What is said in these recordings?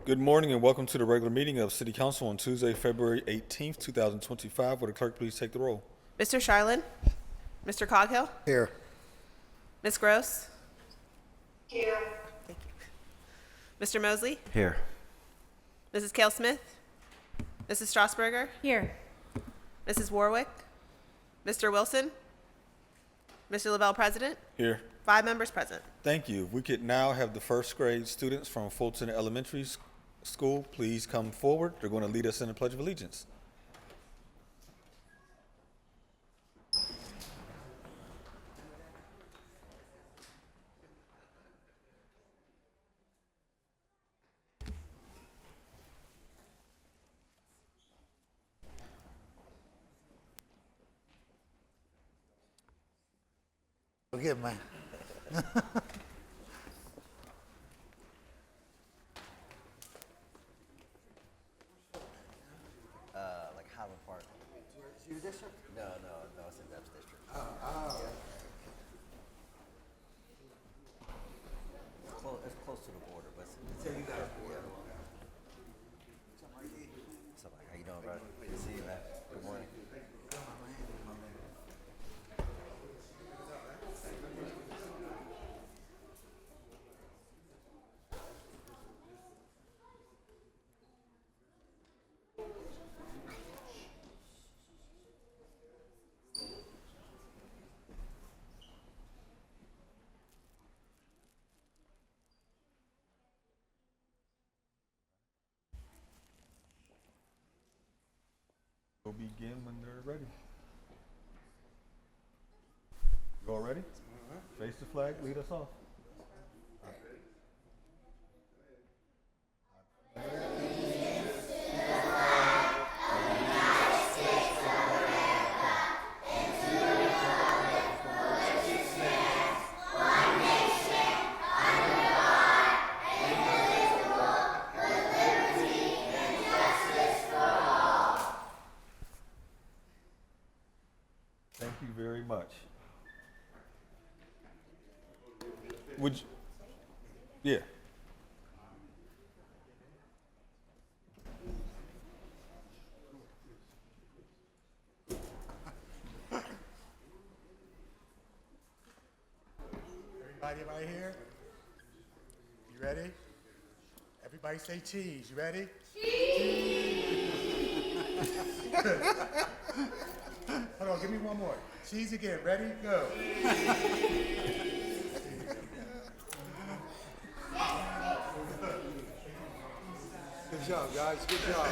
Good morning and welcome to the regular meeting of City Council on Tuesday, February 18th, 2025. Would the clerk please take the roll? Mr. Charlin? Mr. Coghill? Here. Ms. Gross? Here. Thank you. Mr. Mosley? Here. Mrs. Cale Smith? Mrs. Strasburger? Here. Mrs. Warwick? Mr. Wilson? Mr. Lavelle, President? Here. 5 members present. Thank you. We could now have the first grade students from Fulton Elementary School please come forward. They're going to lead us in the Pledge of Allegiance. Forgive me. Like Highland Park. It's your district? No, it's in Deb's district. It's close to the border, but So you got it. so like, how you doing, bro? Good to see you, man. Good morning. We'll begin when they're ready. You all ready? Face the flag, lead us off. Thank you very much. Would you, yeah. Everybody right here? You ready? Everybody say cheese. You ready? Cheese! Hold on, give me one more. Cheese again. Ready? Go. Good job, guys. Good job.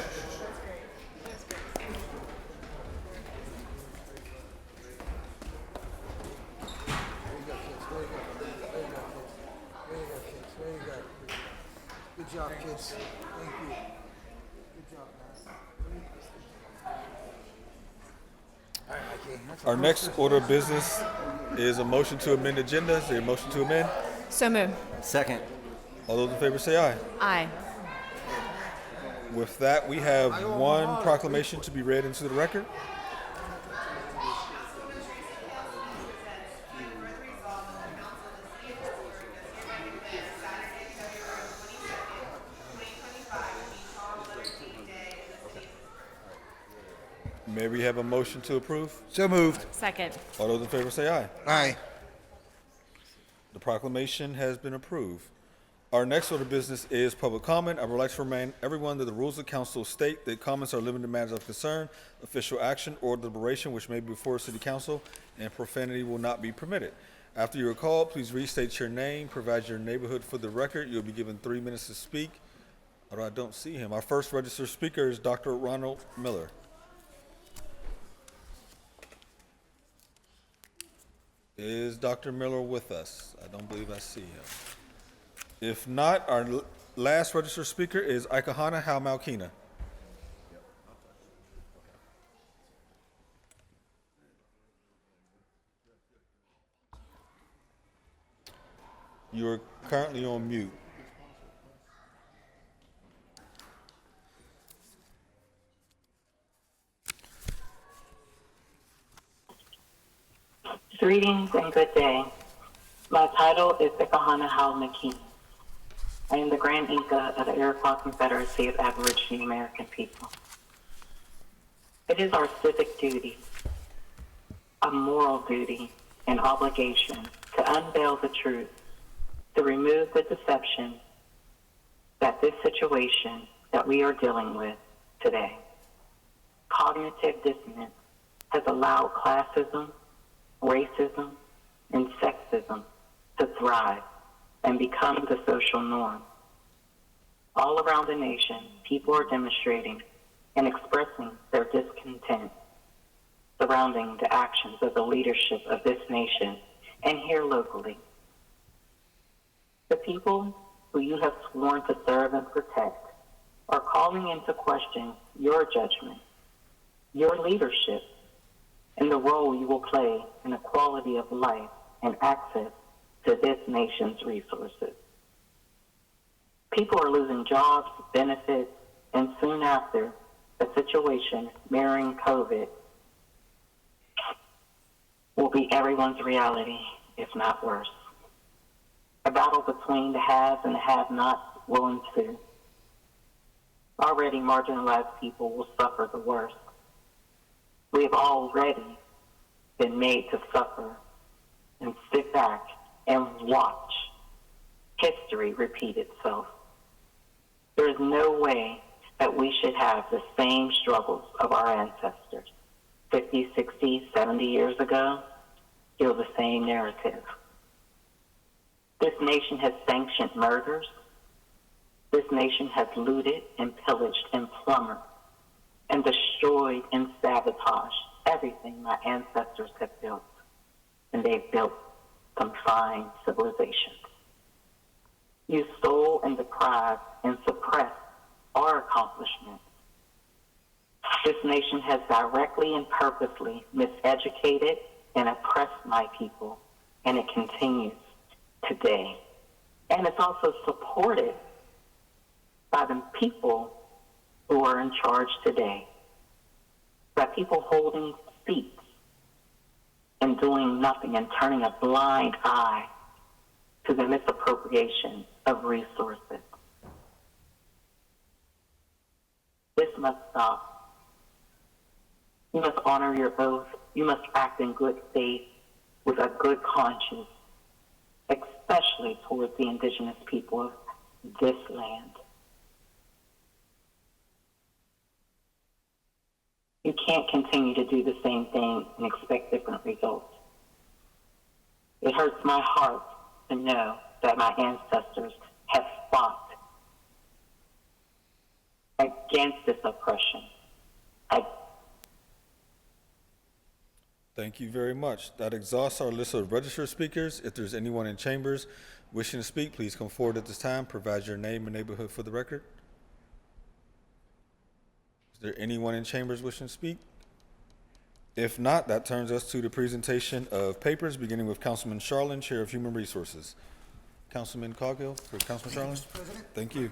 Very good, kids. Very good. Very good, kids. Very good, kids. Very good. Good job, kids. Thank you. Good job, man. All right, Mikey. That's the Our first next person. order of business is a motion to amend agenda. Is there a motion to amend? So moved. Second. All those in favor say aye. Aye. With that, we have one proclamation to be read into the record. May we have a motion to approve? So moved. Second. All those in favor say aye. Aye. The proclamation has been approved. Our next order of business is public comment. I would like to remind everyone that the rules of council state that comments are limited to matters of concern, official action, or deliberation which may be before city council, and profanity will not be permitted. After you are called, please restate your name, provide your neighborhood for the record. You'll be given 3 minutes to speak. Although I don't see him. Our first registered speaker is Dr. Ronald Miller. Is Dr. Miller with us? I don't believe I see him. If not, our last registered speaker is Ikahana Halmalkina. You are currently on mute. Greetings and good day. My title is Ikahana Hal McKee. I am the Grand Inca of the Iroquois Confederacy of Aboriginal American People. It is our civic duty, a moral duty, and obligation to unveil the truth, to remove the deception that this situation that we are dealing with today, cognitive dissonance, has allowed classism, racism, and sexism to thrive and become the social norm. All around the nation, people are demonstrating and expressing their discontent surrounding the actions of the leadership of this nation and here locally. The people who you have sworn to serve and protect are calling into question your judgment, your leadership, and the role you will play in the quality of life and access to this nation's resources. People are losing jobs, benefits, and soon after, a situation mirroring COVID will be everyone's reality, if not worse. A battle between the haves and the have-nots will ensue. Already marginalized people will suffer the worst. We have already been made to suffer and sit back and watch history repeat itself. There is no way that we should have the same struggles of our ancestors. 50, 60, 70 years ago, still the same narrative. This nation has sanctioned murders. This nation has looted and pillaged and plundered and destroyed and sabotaged everything my ancestors have built. And they've built some fine civilizations. You stole and deprived and suppressed our accomplishments. This nation has directly and purposely miseducated and oppressed my people, and it continues today. And it's also supported by the people who are in charge today, by people holding seats and doing nothing and turning a blind eye to the misappropriation of resources. This must stop. You must honor your oath. You must act in good faith with a good conscience, especially towards the indigenous people of this land. You can't continue to do the same thing and expect different results. It hurts my heart to know that my ancestors have fought against this oppression. Thank you very much. That exhausts our list of registered speakers. If there's anyone in chambers wishing to speak, please come forward at this time. Provide your name and neighborhood for the record. Is there anyone in chambers wishing to speak? If not, that turns us to the presentation of papers, beginning with Councilman Charlin, Chair of Human Resources. Councilman Coghill for Councilman Charlin. Mr. President. Thank you.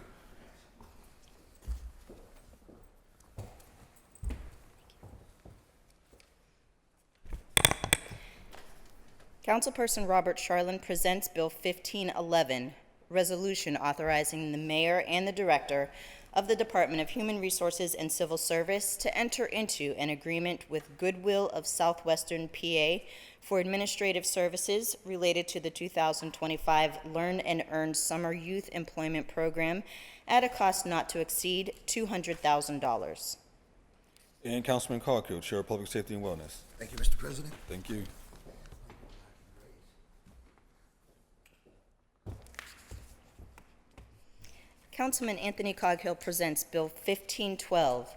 Councilperson Robert Charlin presents Bill 1511, resolution authorizing the mayor and the director of the Department of Human Resources and Civil Service to enter into an agreement with Goodwill of Southwestern PA for administrative services related to the 2025 Learn and Earn Summer Youth Employment Program at a cost not to exceed $200,000. And Councilman Coghill, Chair of Public Safety and Wellness. Thank you, Mr. President. Thank you. Councilman Anthony Coghill presents Bill 1512,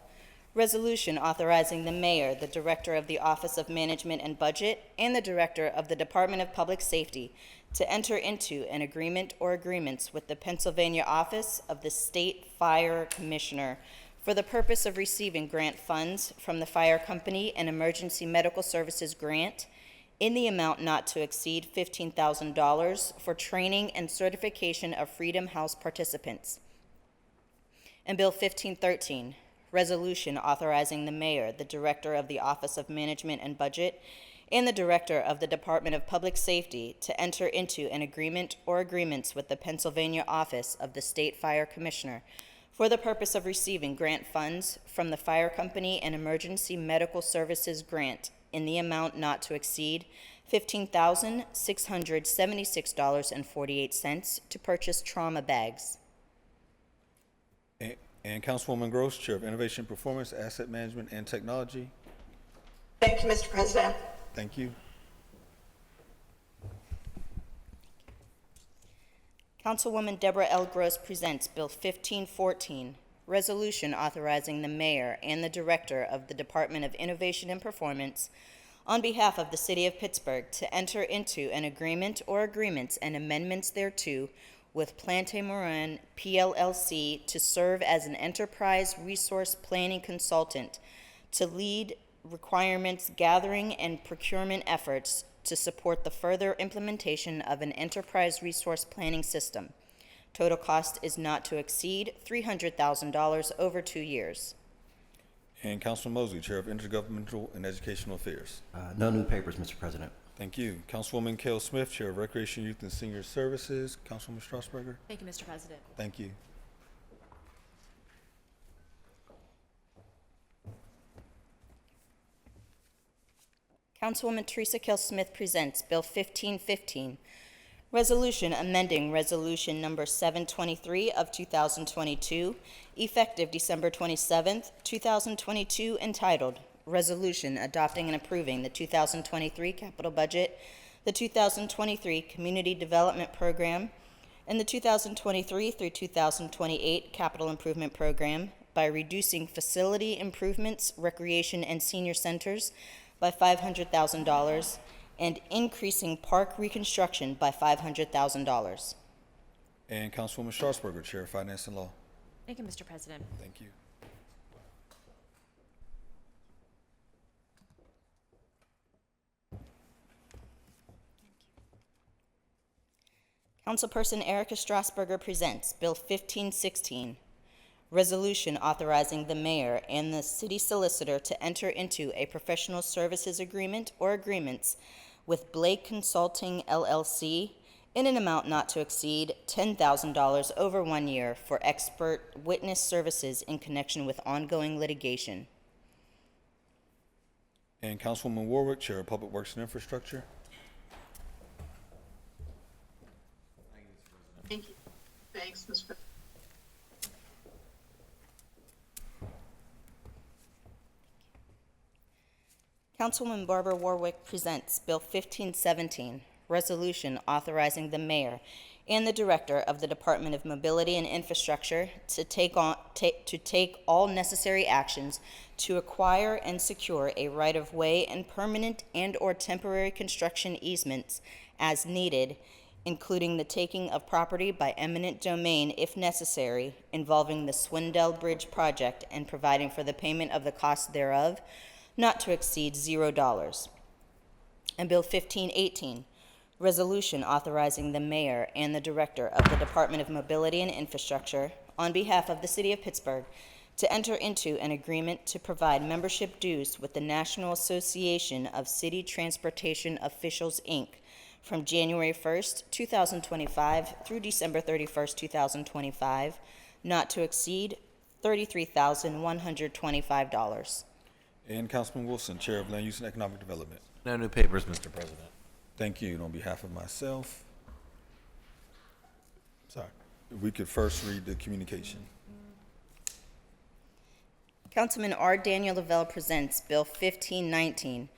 resolution authorizing the mayor, the director of the Office of Management and Budget, and the director of the Department of Public Safety to enter into an agreement or agreements with the Pennsylvania Office of the State Fire Commissioner for the purpose of receiving grant funds from the Fire Company and Emergency Medical Services Grant in the amount not to exceed $15,000 for training and certification of Freedom House participants. And Bill 1513, resolution authorizing the mayor, the director of the Office of Management and Budget, and the Director of the Department of Public Safety to enter into an agreement or agreements with the Pennsylvania Office of the State Fire Commissioner for the purpose of receiving grant funds from the Fire Company and Emergency Medical Services Grant in the amount not to exceed $15,676.48 to purchase trauma bags. And Councilwoman Gross, Chair of Innovation, Performance, Asset Management, and Technology. Thank you, Mr. President. Thank you. Councilwoman Deborah L. Gross presents Bill 1514, Resolution authorizing the Mayor and the Director of the Department of Innovation and Performance on behalf of the City of Pittsburgh to enter into an agreement or agreements and amendments thereto with Plante Moran PLLC to serve as an enterprise resource planning consultant to lead requirements gathering and procurement efforts to support the further implementation of an enterprise resource planning system. Total cost is not to exceed $300,000 over 2 years. And Councilman Mosley, Chair of Intergovernmental and Educational Affairs. No new papers, Mr. President. Thank you. Councilwoman Cale Smith, Chair of Recreation, Youth, and Senior Services. Councilwoman Strasburger. Thank you, Mr. President. Thank you. Councilwoman Teresa Kell Smith presents Bill 1515, Resolution amending Resolution Number 723 of 2022, effective December 27th, 2022, entitled Resolution adopting and approving the 2023 capital budget, the 2023 Community Development Program, and the 2023 through 2028 Capital Improvement Program by reducing facility improvements, recreation, and senior centers by $500,000 and increasing park reconstruction by $500,000. And Councilwoman Strasburger, Chair of Finance and Law. Thank you, Mr. President. Thank you. Councilperson Erica Strasburger presents Bill 1516, Resolution authorizing the mayor and the city solicitor to enter into a professional services agreement or agreements with Blake Consulting LLC in an amount not to exceed $10,000 over 1 year for expert witness services in connection with ongoing litigation. And Councilwoman Warwick, Chair of Public Works and Infrastructure. Thank you. Thanks, Mr. President. Councilwoman Barbara Warwick presents Bill 1517, Resolution authorizing the mayor and the director of the Department of Mobility and Infrastructure to take all necessary actions to acquire and secure a right-of-way and permanent and/or temporary construction easements as needed, including the taking of property by eminent domain if necessary, involving the Swindell Bridge project and providing for the payment of the cost thereof, not to exceed $0. And Bill 1518, Resolution authorizing the mayor and the director of the Department of Mobility and Infrastructure on behalf of the City of Pittsburgh to enter into an agreement to provide membership dues with the National Association of City Transportation Officials, Inc., from January 1st, 2025 through December 31st, 2025, not to exceed $33,125. And Councilman Wilson, Chair of Land Use and Economic Development. No new papers, Mr. President. Thank you. And on behalf of myself, sorry, if we could first read the communication. Councilman R. Daniel Lavelle presents Bill 1519,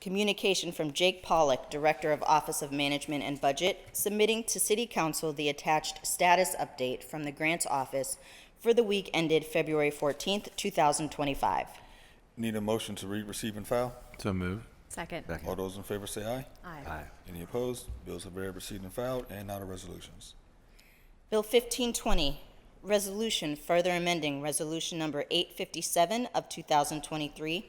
communication from Jake Pollock, Director of Office of Management and Budget, submitting to City Council the attached status update from the Grants Office for the week ended February 14th, 2025. Need a motion to read, receive, and file? So move. Second. All those in favor say aye. Aye. Any opposed? Bills have been received and filed, and now the resolutions. Bill 1520, resolution further amending Resolution Number 857 of 2023,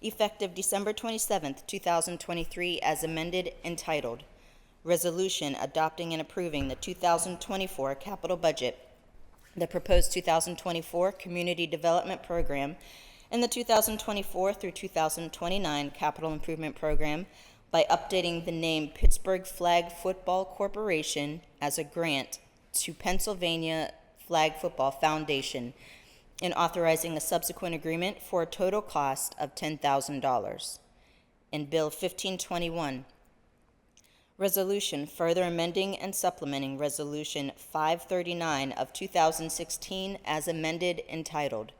effective December 27th, 2023, as amended, entitled, Resolution adopting and approving the 2024 capital budget, the proposed 2024 Community Development Program, in the 2024 through 2029 capital improvement program by updating the name Pittsburgh Flag Football Corporation as a grant to Pennsylvania Flag Football Foundation and authorizing a subsequent agreement for a total cost of $10,000. And Bill 1521, resolution further amending and supplementing Resolution 539 of 2016 as amended, entitled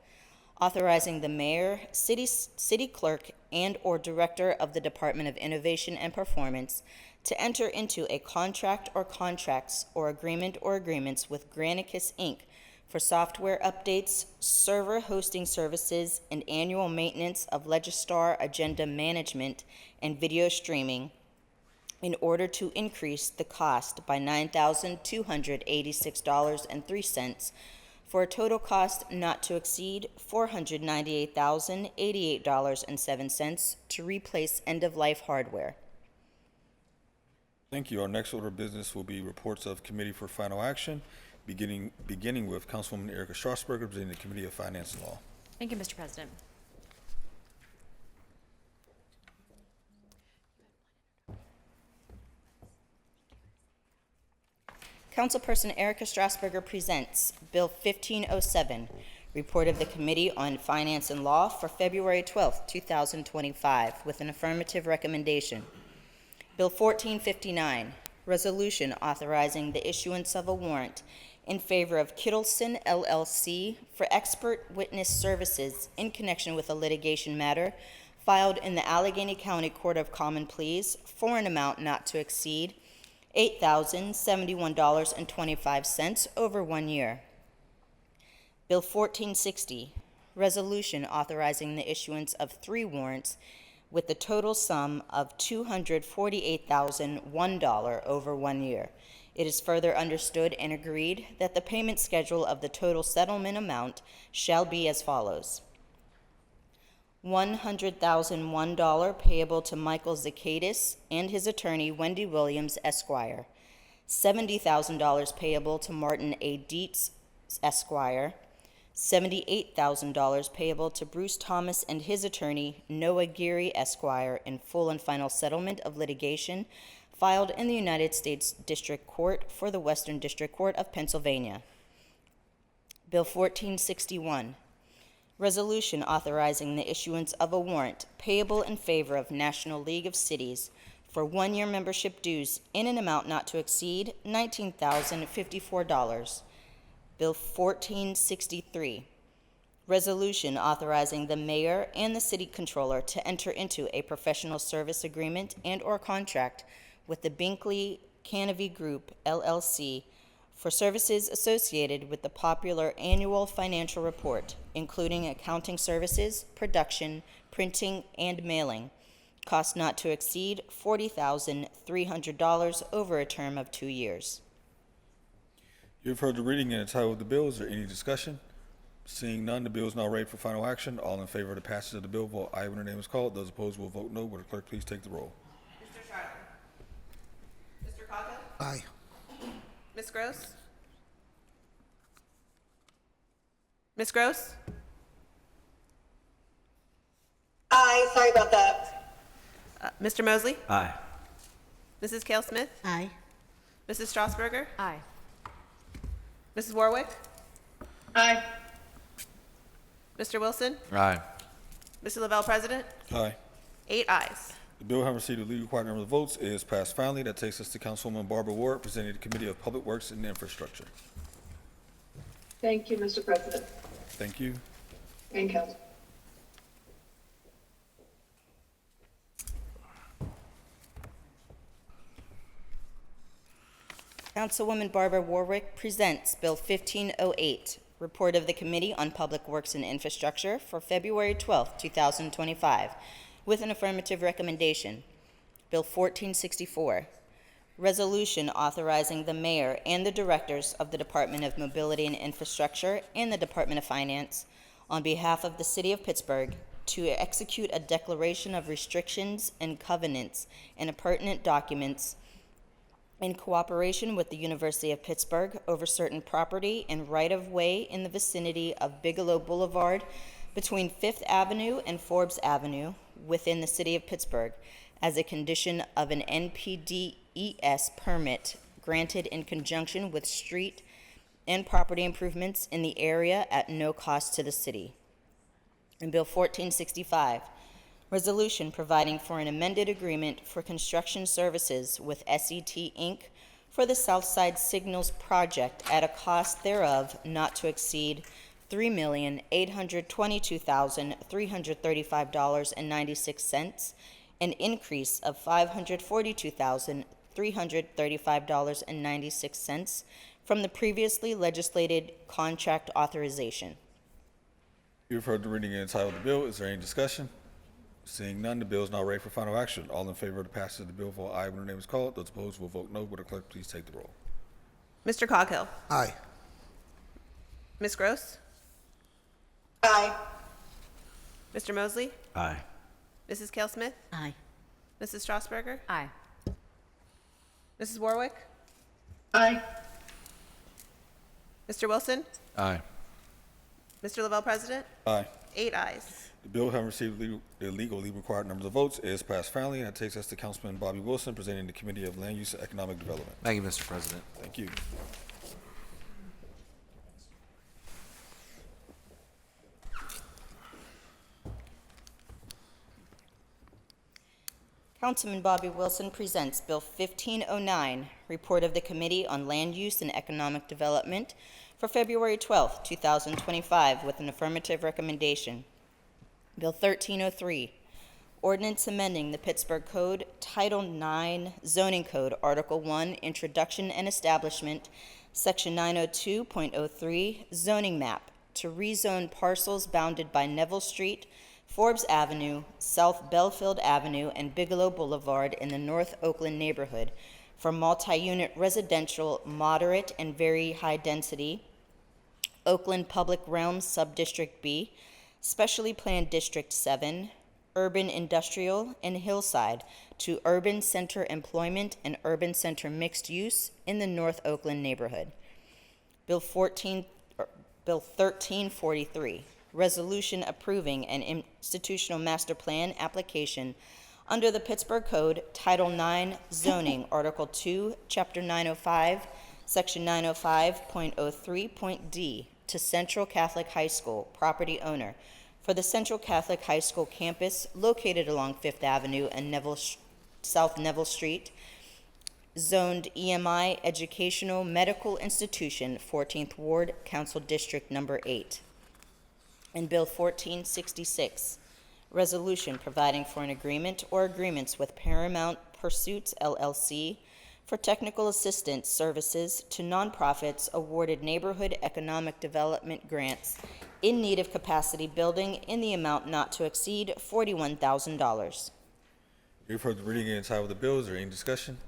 authorizing the mayor, city clerk, and/or director of the Department of Innovation and Performance to enter into a contract or contracts or agreement or agreements with Granicus, Inc. for software updates, server hosting services, and annual maintenance of Legistar agenda management and video streaming in order to increase the cost by $9,286.03 for a total cost not to exceed $498,088.07 to replace end-of-life hardware. Thank you. Our next order of business will be reports of committee for final action, beginning with Councilwoman Erica Strasburger, presenting the Committee of Finance and Law. Thank you, Mr. President. Councilperson Erica Strasburger presents Bill 1507, Report of the Committee on Finance and Law for February 12, 2025, with an affirmative recommendation. Bill 1459, Resolution authorizing the issuance of a warrant in favor of Kittleson LLC for expert witness services in connection with a litigation matter filed in the Allegheny County Court of Common Pleas for an amount not to exceed $8,071.25 over 1 year. Bill 1460, Resolution authorizing the issuance of 3 warrants with the total sum of $248,001 over 1 year. It is further understood and agreed that the payment schedule of the total settlement amount shall be as follows: $100,001 payable to Michael Zacchaeus and his attorney Wendy Williams, Esquire. $70,000 payable to Martin A. Dietz, Esquire. $78,000 payable to Bruce Thomas and his attorney Noah Geary, Esquire, in full and final settlement of litigation filed in the United States District Court for the Western District Court of Pennsylvania. Bill 1461, Resolution authorizing the issuance of a warrant payable in favor of National League of Cities for 1-year membership dues in an amount not to exceed $19,054. Bill 1463, Resolution authorizing the mayor and the city controller to enter into a professional service agreement and/or contract with the Binkley Canavy Group, LLC, for services associated with the popular annual financial report, including accounting services, production, printing, and mailing, cost not to exceed $40,300 over a term of 2 years. You've heard the reading and the title of the bill. Is there any discussion? Seeing none, the bill is now ready for final action. All in favor of the passage of the bill, vote aye when the name is called. Those opposed will vote no. Will the clerk please take the roll? Mr. Sharp? Mr. Coghill? Aye. Ms. Gross? Ms. Gross? Aye, sorry about that. Mr. Mosley? Aye. Mrs. Cale Smith? Aye. Mrs. Strasburger? Aye. Mrs. Warwick? Aye. Mr. Wilson? Aye. Mr. Lavelle, President? Aye. 8 ayes. The bill having received the legally required number of votes is passed finally. That takes us to Councilwoman Barbara Ward, presenting the Committee of Public Works and Infrastructure. Thank you, Mr. President Thank you. and Council. Councilwoman Barbara Warwick presents Bill 1508, Report of the Committee on Public Works and Infrastructure for February 12, 2025, with an affirmative recommendation. Bill 1464, Resolution authorizing the mayor and the directors of the Department of Mobility and Infrastructure and the Department of Finance on behalf of the City of Pittsburgh to execute a declaration of restrictions and covenants and appurtenant documents in cooperation with the University of Pittsburgh over certain property and right-of-way in the vicinity of Bigelow Boulevard, between Fifth Avenue and Forbes Avenue within the city of Pittsburgh as a condition of an NPDES permit granted in conjunction with street and property improvements in the area at no cost to the city. And Bill 1465, resolution providing for an amended agreement for construction services with SET Inc. for the Southside Signals project at a cost thereof not to exceed $3,822,335.96, an increase of $542,335.96 from the previously legislated contract authorization. You've heard the reading and title of the bill. Is there any discussion? Seeing none, the bill is now ready for final action. All in favor of the passage of the bill, vote aye when the name is called. Those opposed will vote no. Will the clerk please take the roll? Mr. Coghill. Aye. Ms. Gross. Aye. Mr. Mosley. Aye. Mrs. Cale Smith. Aye. Mrs. Strasburger. Aye. Mrs. Warwick. Aye. Mr. Wilson. Aye. Mr. Lavelle, President. Aye. 8 ayes. The bill, having received the legally required numbers of votes, is passed finally, and that takes us to Councilman Bobby Wilson presenting the Committee of Land Use and Economic Development. Thank you, Mr. President. Thank you. Councilman Bobby Wilson presents Bill 1509, Report of the Committee on Land Use and Economic Development for February 12, 2025, with an affirmative recommendation. Bill 1303, Ordinance amending the Pittsburgh Code, Title 9, Zoning Code, Article 1, Introduction and Establishment, Section 902.03, Zoning Map, to rezone parcels bounded by Neville Street, Forbes Avenue, South Belfield Avenue, and Bigelow Boulevard in the North Oakland neighborhood for multi-unit residential, moderate and very high density, Oakland Public Realm Subdistrict B, Specially Planned District 7, Urban Industrial, and Hillside to Urban Center Employment and Urban Center Mixed Use in the North Oakland neighborhood. Bill 1343, resolution approving an institutional master plan application under the Pittsburgh Code, Title 9, Zoning, Article 2, Chapter 905, Section 905.03.d, to Central Catholic High School, property owner, for the Central Catholic High School campus located along Fifth Avenue and South Neville Street, zoned EMI Educational Medical Institution, 14th Ward, Council District Number 8. And Bill 1466, resolution providing for an agreement or agreements with Paramount Pursuits, LLC, for technical assistance services to nonprofits awarded neighborhood economic development grants in need of capacity building in the amount not to exceed $41,000. You've heard the reading and title of the bill. Is there any discussion?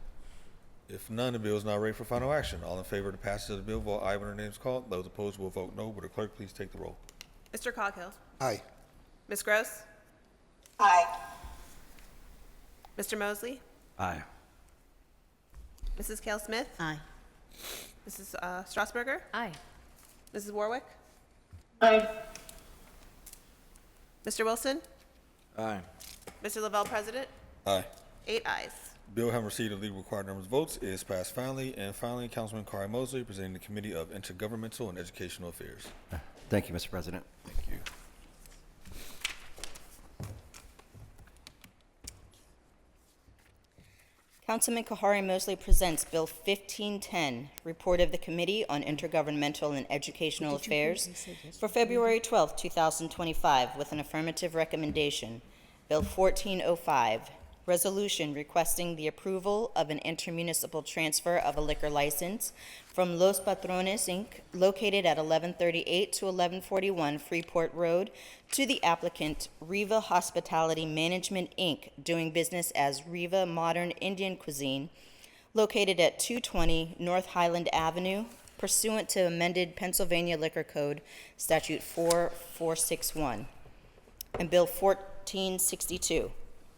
If none, the bill is now ready for final action. All in favor of the passage of the bill, vote aye when the name is called. Those opposed will vote no. Will the clerk please take the roll? Mr. Coghill. Aye. Ms. Gross. Aye. Mr. Mosley. Aye. Mrs. Cale Smith. Aye. Mrs. Strasburger. Aye. Mrs. Warwick. Aye. Mr. Wilson. Aye. Mr. Lavelle, President. Aye. 8 ayes. Bill, having received the legally required numbers of votes, is passed finally. And finally, Councilman Kari Mosley presenting the Committee of Intergovernmental and Educational Affairs. Thank you, Mr. President. Thank you. Councilman Kahari Mosley presents Bill 1510, Report of the Committee on Intergovernmental and Educational Affairs for February 12, 2025, with an affirmative recommendation. Bill 1405, resolution requesting the approval of an intermunicipal transfer of a liquor license from Los Patrones, Inc., located at 1138 to 1141 Freeport Road, to the applicant Riva Hospitality Management, Inc., doing business as Riva Modern Indian Cuisine, located at 220 North Highland Avenue, pursuant to amended Pennsylvania Liquor Code, Statute 4461. And Bill 1462,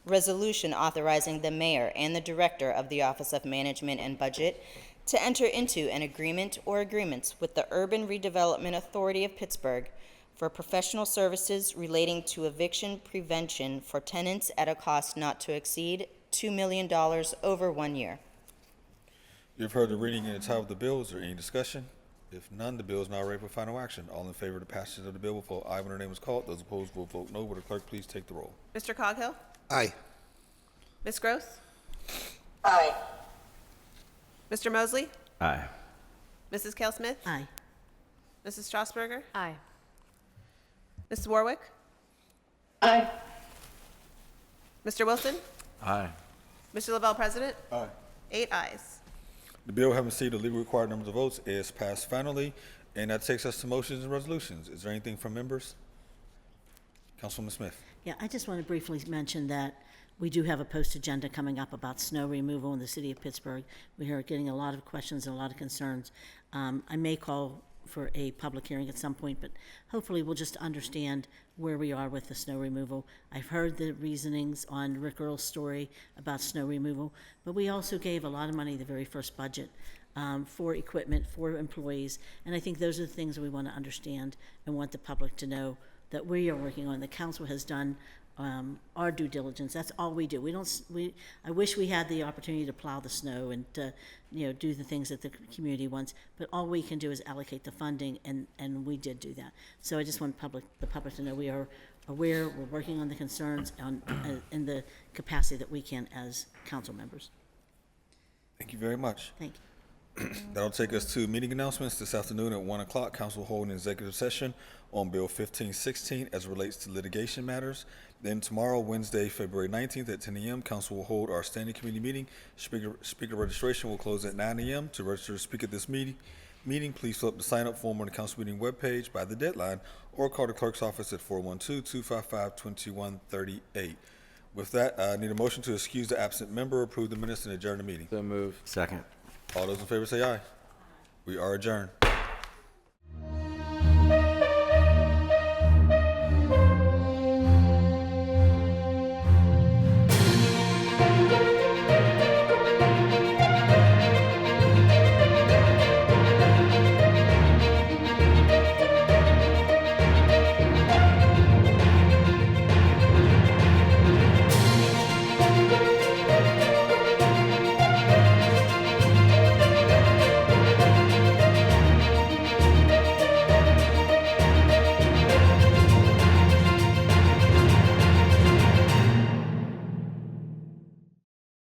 resolution authorizing the mayor and the director of the Office of Management and Budget to enter into an agreement or agreements with the Urban Redevelopment Authority of Pittsburgh for professional services relating to eviction prevention for tenants at a cost not to exceed $2 million over 1 year. You've heard the reading and the title of the bill. Is there any discussion? If none, the bill is now ready for final action. All in favor of the passage of the bill will vote aye when her name is called. Those opposed will vote no. Will the clerk please take the roll? Mr. Coghill? Aye. Ms. Gross? Aye. Mr. Mosley? Aye. Mrs. Kell Smith? Aye. Mrs. Strasburger? Aye. Mrs. Warwick? Aye. Mr. Wilson? Aye. Mr. Lavelle, President? Aye. 8 ayes. The bill, having received the legally required numbers of votes, is passed finally, and that takes us to motions and resolutions. Is there anything from members? Councilwoman Smith. Yeah, I just want to briefly mention that we do have a post-agenda coming up about snow removal in the city of Pittsburgh. We are getting a lot of questions and a lot of concerns. I may call for a public hearing at some point, but hopefully we'll just understand where we are with the snow removal. I've heard the reasonings on Rick Earl's story about snow removal, but we also gave a lot of money in the very first budget for equipment, for employees, and I think those are the things we want to understand and want the public to know that we are working on. The council has done our due diligence. That's all we do. I wish we had the opportunity to plow the snow and do the things that the community wants, but all we can do is allocate the funding, and we did do that. So I just want the public to know we are aware. We're working on the concerns in the capacity that we can as council members. Thank you very much. Thank you. That'll take us to meeting announcements. This afternoon at 1 o'clock, council will hold an executive session on Bill 1516 as it relates to litigation matters. Then tomorrow, Wednesday, February 19th at 10 a.m., council will hold our standing committee meeting. Speaker registration will close at 9 a.m. To register to speak at this meeting, please fill up the sign-up form on the council meeting webpage by the deadline or call the clerk's office at 412-255-2138. With that, I need a motion to excuse the absent member, approve the minutes, and adjourn the meeting. So move. Second. All those in favor say aye. We are adjourned.